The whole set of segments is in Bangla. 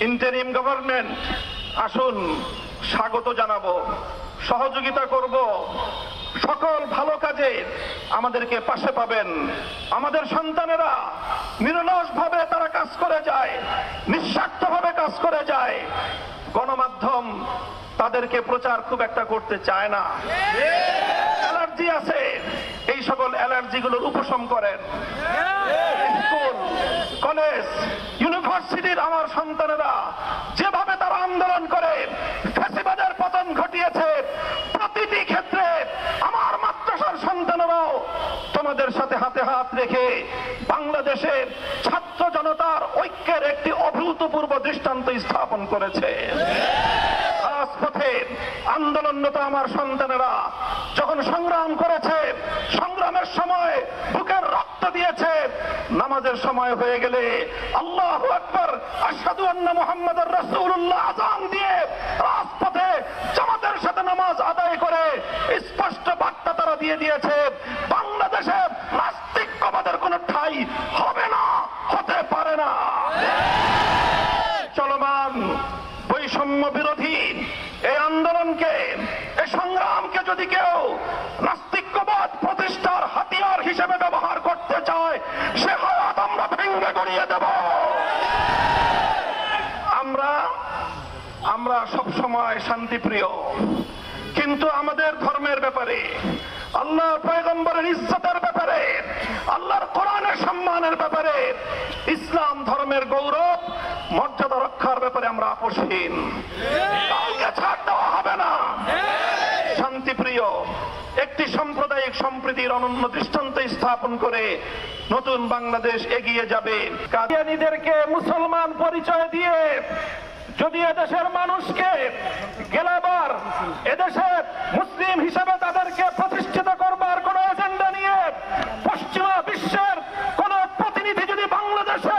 ইন্টারিম গভর্নমেন্ট, আসুন স্বাগত জানাবো, সহযোগিতা করব, সকল ভালো কাজে আমাদেরকে পাশে পাবেন। আমাদের সন্তানেরা নিরলসভাবে তারা কাজ করে যায়, নিঃস্বার্থভাবে কাজ করে যায়। গণমাধ্যম তাদেরকে প্রচার খুব একটা করতে চায় না। অ্যালার্জি আছে, এই সকল অ্যালার্জিগুলোর উপশম করেন। স্কুল, কলেজ, ইউনিভার্সিটির আমার সন্তানেরা যেভাবে তারা আন্দোলন করে ফ্যাসিবাদের পতন ঘটিয়েছে, প্রতিটি ক্ষেত্রে আমার মাদ্রাসার সন্তানেরাও তোমাদের সাথে হাতে হাত রেখে বাংলাদেশের ছাত্র জনতার ঐক্যের একটি অভূতপূর্ব দৃষ্টান্ত স্থাপন করেছে। রাজপথে আন্দোলনরত আমার সন্তানেরা যখন সংগ্রাম করেছে, সংগ্রামের সময় বুকের রক্ত দিয়েছে, নামাজের সময় হয়ে গেলে আল্লাহু আকবার, আশহাদু আন্না মুহাম্মাদুর রাসূলুল্লাহ আযান দিয়ে রাজপথে জামাতের সাথে নামাজ আদায় করে স্পষ্ট বার্তা তারা দিয়ে দিয়েছে, বাংলাদেশে নাস্তিকবাদের কোনো ঠাঁই হবে না, হতে পারে না। চলমান বৈষম্য বিরোধী এই আন্দোলনকে, এই সংগ্রামকে যদি কেউ নাস্তিকবাদ প্রতিষ্ঠার হাতিয়ার হিসেবে ব্যবহার করতে চায়, সে হাত আমরা ভেঙে গড়িয়ে দেব। আমরা সব সময় শান্তিপ্রিয়, কিন্তু আমাদের ধর্মের ব্যাপারে, আল্লাহর পয়গম্বরের ইজ্জতের ব্যাপারে, আল্লাহর কোরআনের সম্মানের ব্যাপারে, ইসলাম ধর্মের গৌরব মর্যাদা রক্ষার ব্যাপারে আমরা আপোষহীন। কাউকে ছাড় দেওয়া হবে না। শান্তিপ্রিয় একটি সাম্প্রদায়িক সম্প্রীতির অনন্য দৃষ্টান্ত স্থাপন করে নতুন বাংলাদেশ এগিয়ে যাবে। কাদিয়ানীদেরকে মুসলমান পরিচয় দিয়ে যদি এদেশের মানুষকে গেলাবার, এদেশে মুসলিম হিসেবে তাদেরকে প্রতিষ্ঠিত করবার কোন এজেন্ডা নিয়ে পশ্চিমা বিশ্বের কোন প্রতিনিধি যদি বাংলাদেশে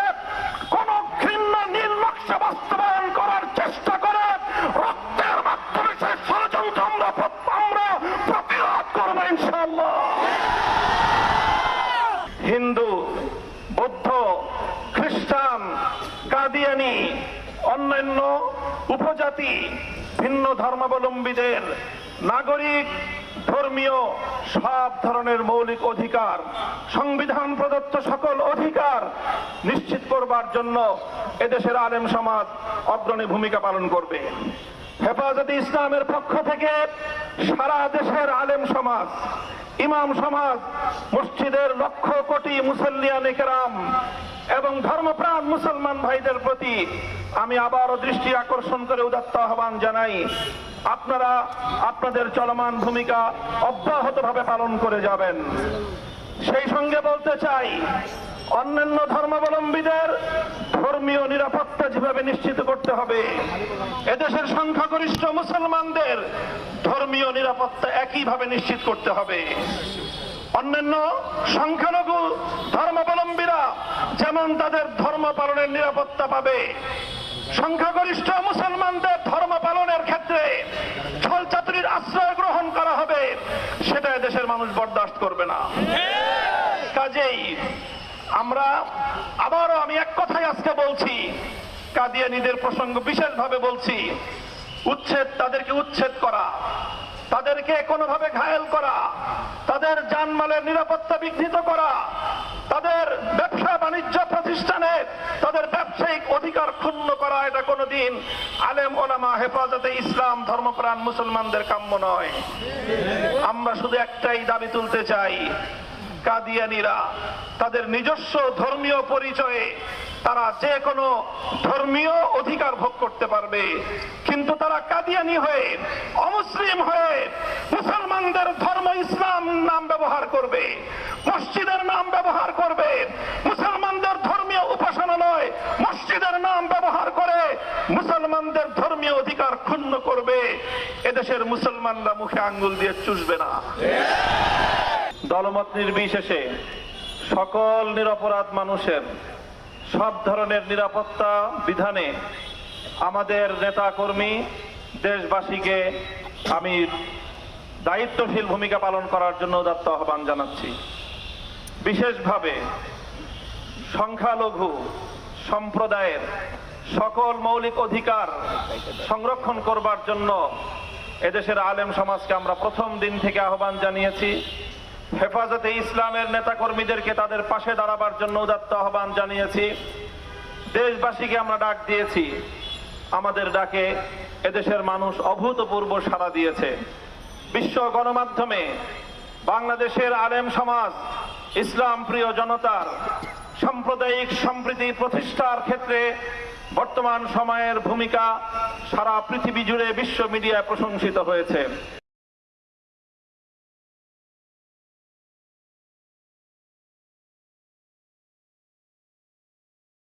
কোন ঘৃণ্য নীল নকশা বাস্তবায়ন করার চেষ্টা করে, রক্তের মাধ্যমে সে ষড়যন্ত্র আমরা প্রতিরোধ করবো ইনশাআল্লাহ। হিন্দু, বৌদ্ধ, খ্রিস্টান, কাদিয়ানী, অন্যান্য উপজাতি, ভিন্ন ধর্মাবলম্বীদের নাগরিক, ধর্মীয় সব ধরনের মৌলিক অধিকার, সংবিধান প্রদত্ত সকল অধিকার নিশ্চিত করবার জন্য এদেশের আলেম সমাজ অগ্রণী ভূমিকা পালন করবে। হেফাজতে ইসলামের পক্ষ থেকে সারা দেশের আলেম সমাজ, ইমাম সমাজ, মসজিদের লক্ষ কোটি মুসল্লিয়ানে কেরাম এবং ধর্মপ্রাণ মুসলমান ভাইদের প্রতি আমি আবারও দৃষ্টি আকর্ষণ করে উদাত্ত আহ্বান জানাই, আপনারা আপনাদের চলমান ভূমিকা অব্যাহতভাবে পালন করে যাবেন। সেই সঙ্গে বলতে চাই, অন্যান্য ধর্মাবলম্বীদের ধর্মীয় নিরাপত্তা যেভাবে নিশ্চিত করতে হবে, এদেশের সংখ্যাগরিষ্ঠ মুসলমানদের ধর্মীয় নিরাপত্তা একইভাবে নিশ্চিত করতে হবে। অন্যান্য সংখ্যালঘু ধর্মাবলম্বীরা যেমন তাদের ধর্ম পালনের নিরাপত্তা পাবে, সংখ্যাগরিষ্ঠ মুসলমানদের ধর্ম পালনের ক্ষেত্রে ছলচাতুরির আশ্রয় গ্রহণ করা হবে, সেটা দেশের মানুষ বরদাস্ত করবে না। কাজেই আমি এক কথাই আজকে বলছি, কাদিয়ানীদের প্রসঙ্গ বিশেষভাবে বলছি, তাদেরকে উচ্ছেদ করা, তাদেরকে কোনোভাবে ঘায়েল করা, তাদের জানমালের নিরাপত্তা বিঘ্নিত করা, তাদের ব্যবসা বাণিজ্য প্রতিষ্ঠানে তাদের ব্যবসায়িক অধিকার ক্ষুণ্ণ করা, এটা কোনোদিন আলেম ওলামা, হেফাজতে ইসলাম, ধর্মপ্রাণ মুসলমানদের কাম্য নয়। আমরা শুধু একটাই দাবি তুলতে চাই, কাদিয়ানীরা তাদের নিজস্ব ধর্মীয় পরিচয়ে তারা যে কোনো ধর্মীয় অধিকার ভোগ করতে পারবে, কিন্তু তারা কাদিয়ানী হয়ে, অমুসলিম হয়ে মুসলমানদের ধর্ম ইসলাম নাম ব্যবহার করবে, মসজিদের নাম ব্যবহার করবে, মুসলমানদের ধর্মীয় উপাসনালয় মসজিদের নাম ব্যবহার করে মুসলমানদের ধর্মীয় অধিকার ক্ষুণ্ণ করবে, এদেশের মুসলমানরা মুখে আঙ্গুল দিয়ে চুষবে না। দলমত নির্বিশেষে সকল নিরপরাধ মানুষের সব ধরনের নিরাপত্তা বিধানে আমাদের নেতা কর্মী দেশবাসীকে আমি দায়িত্বশীল ভূমিকা পালন করার জন্য উদাত্ত আহ্বান জানাচ্ছি। বিশেষভাবে সংখ্যালঘু সম্প্রদায়ের সকল মৌলিক অধিকার সংরক্ষণ করবার জন্য এদেশের আলেম সমাজকে আমরা প্রথম দিন থেকে আহ্বান জানিয়েছি। হেফাজতে ইসলামের নেতাকর্মীদেরকে তাদের পাশে দাঁড়াবার জন্য উদাত্ত আহ্বান জানিয়েছি। দেশবাসীকে আমরা ডাক দিয়েছি। আমাদের ডাকে এদেশের মানুষ অভূতপূর্ব সাড়া দিয়েছে। বিশ্ব গণমাধ্যমে বাংলাদেশের আলেম সমাজ, ইসলাম প্রিয় জনতার সাম্প্রদায়িক সম্প্রীতি প্রতিষ্ঠার ক্ষেত্রে বর্তমান সময়ের ভূমিকা সারা পৃথিবী জুড়ে বিশ্ব মিডিয়ায় প্রশংসিত হয়েছে।